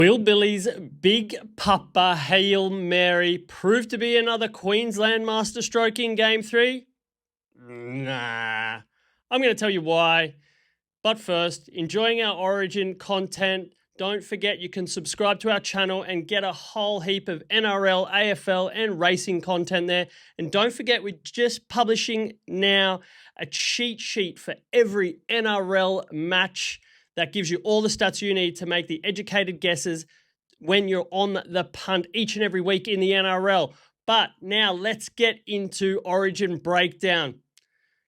Will Billy's big papa Hail Mary prove to be another Queensland masterstroke in Game 3? Nah. I'm going to tell you why. But first, enjoying our Origin content, don't forget you can subscribe to our channel and get a whole heap of NRL, AFL and racing content there. And don't forget we're just publishing now a cheat sheet for every NRL match that gives you all the stats you need to make the educated guesses when you're on the punt each and every week in the NRL. But now let's get into Origin breakdown.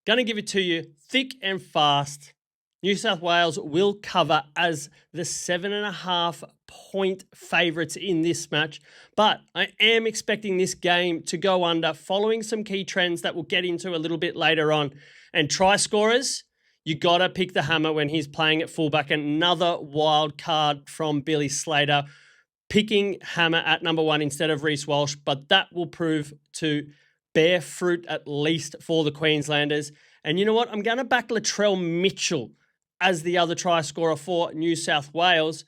Going to give it to you thick and fast. New South Wales will cover as the 7.5 point favourites in this match, but I am expecting this game to go under following some key trends that we'll get into a little bit later on. And try scorers, you got to pick the hammer when he's playing at fullback. Another wild card from Billy Slater, picking hammer at number 1 instead of Reece Walsh, but that will prove to bear fruit at least for the Queenslanders. And you know what? I'm going to back Latrell Mitchell as the other try scorer for New South Wales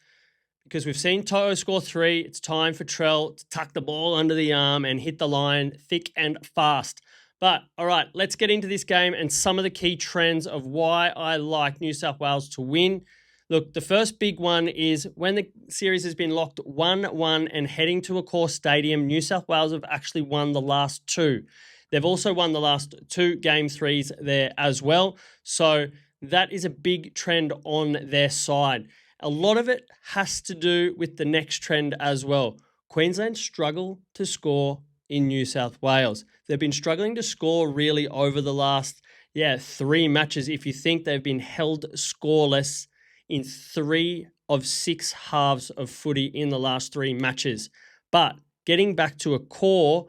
because we've seen Toto score 3. It's time for Trell to tuck the ball under the arm and hit the line thick and fast. But, all right, let's get into this game and some of the key trends of why I like New South Wales to win. Look, the first big one is when the series has been locked 1-1 and heading to Accor Stadium, New South Wales have actually won the last 2. They've also won the last 2 Game 3s there as well. So that is a big trend on their side. A lot of it has to do with the next trend as well. Queensland struggle to score in New South Wales. They've been struggling to score really over the last 3 matches. If you think they've been held scoreless in 3 of 6 halves of footy in the last 3 matches. But getting back to Accor,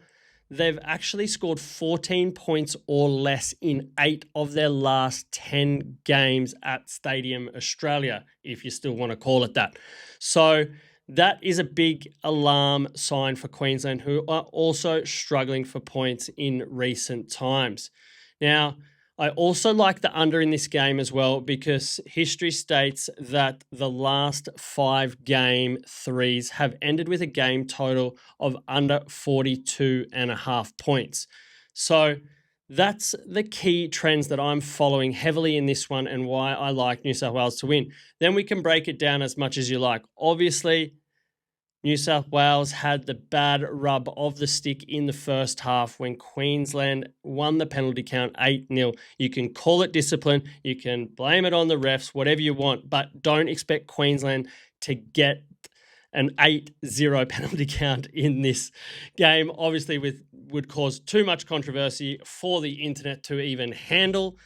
they've actually scored 14 points or less in 8 of their last 10 games at Stadium Australia, if you still want to call it that. So that is a big alarm sign for Queensland, who are also struggling for points in recent times. Now, I also like the under in this game as well because history states that the last 5 Game 3s have ended with a game total of under 42.5 points. So that's the key trends that I'm following heavily in this one and why I like New South Wales to win. Then we can break it down as much as you like. Obviously, New South Wales had the bad rub of the stick in the first half when Queensland won the penalty count 8-0. You can call it discipline, you can blame it on the refs, whatever you want, but don't expect Queensland to get an 8-0 penalty count in this game. Obviously, would cause too much controversy for the internet to even handle.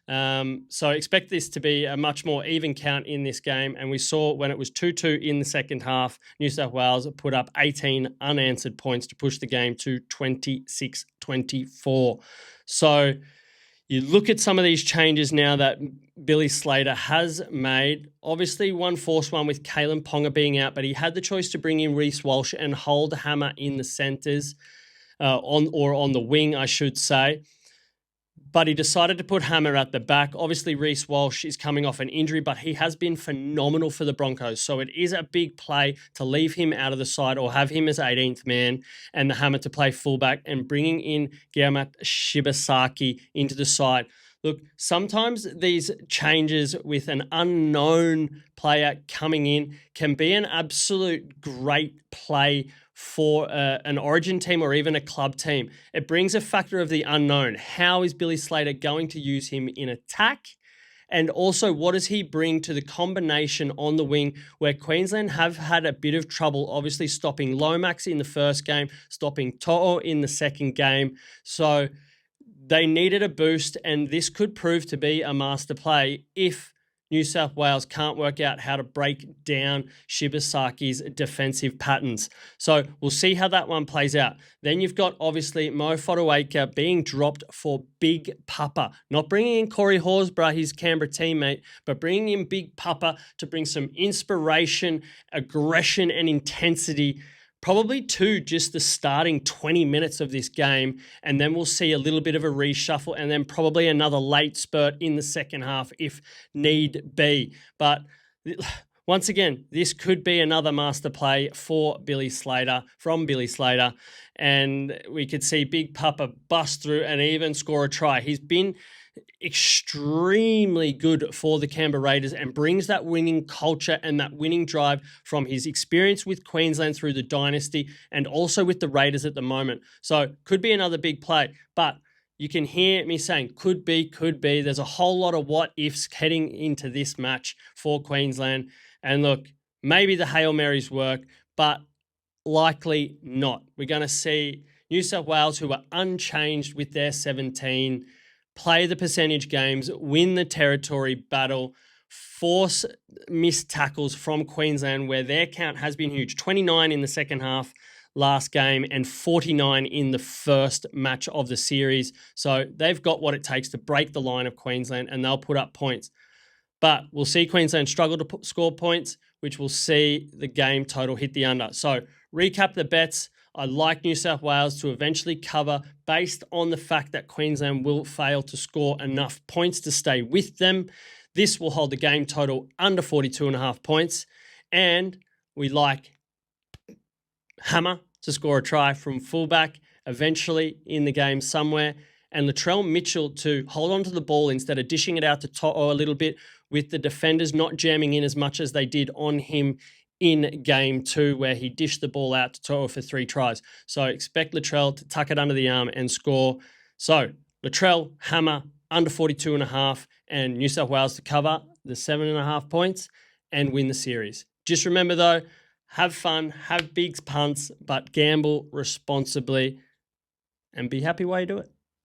So expect this to be a much more even count in this game. And we saw when it was 2-2 in the second half, New South Wales put up 18 unanswered points to push the game to 26-24. So you look at some of these changes now that Billy Slater has made. Obviously, one forced one with Kalen Ponga being out, but he had the choice to bring in Reece Walsh and hold Hammer in the centres, on the wing, I should say. But he decided to put Hammer at the back. Obviously, Reece Walsh is coming off an injury, but he has been phenomenal for the Broncos. So it is a big play to leave him out of the side or have him as 18th man and the Hammer to play fullback and bringing in Guillermat Shibasaki into the side. Look, sometimes these changes with an unknown player coming in can be an absolute great play for an Origin team or even a club team. It brings a factor of the unknown. How is Billy Slater going to use him in attack? And also, what does he bring to the combination on the wing where Queensland have had a bit of trouble, obviously stopping Lomax in the first game, stopping To'o in the second game. So they needed a boost, and this could prove to be a master play if New South Wales can't work out how to break down Shibasaki's defensive patterns. So we'll see how that one plays out. Then you've got, obviously, Mo Fotuaika being dropped for Big Papa. Not bringing in Corey Horsburgh, his Canberra teammate, but bringing in Big Papa to bring some inspiration, aggression, and intensity probably to just the starting 20 minutes of this game, and then we'll see a little bit of a reshuffle and then probably another late spurt in the second half if need be. But once again, this could be another master play for Billy Slater, from Billy Slater, and we could see Big Papa bust through and even score a try. He's been extremely good for the Canberra Raiders and brings that winning culture and that winning drive from his experience with Queensland through the dynasty and also with the Raiders at the moment. So could be another big play, but you can hear me saying could be. There's a whole lot of what ifs heading into this match for Queensland. And look, maybe the Hail Marys work, but likely not. We're going to see New South Wales, who are unchanged with their 17, play the percentage games, win the territory battle, force missed tackles from Queensland, where their count has been huge. 29 in the second half last game and 49 in the first match of the series. So they've got what it takes to break the line of Queensland, and they'll put up points. But we'll see Queensland struggle to score points, which will see the game total hit the under. So recap the bets. I like New South Wales to eventually cover based on the fact that Queensland will fail to score enough points to stay with them. This will hold the game total under 42.5 points. And we like Hammer to score a try from fullback eventually in the game somewhere. And Latrell Mitchell to hold on to the ball instead of dishing it out to To'o a little bit, with the defenders not jamming in as much as they did on him in game 2, where he dished the ball out to To'o for 3 tries. So expect Latrell to tuck it under the arm and score. So Latrell, Hammer, under 42.5, and New South Wales to cover the 7.5 points and win the series. Just remember though, have fun, have big punts, but gamble responsibly and be happy while you do it.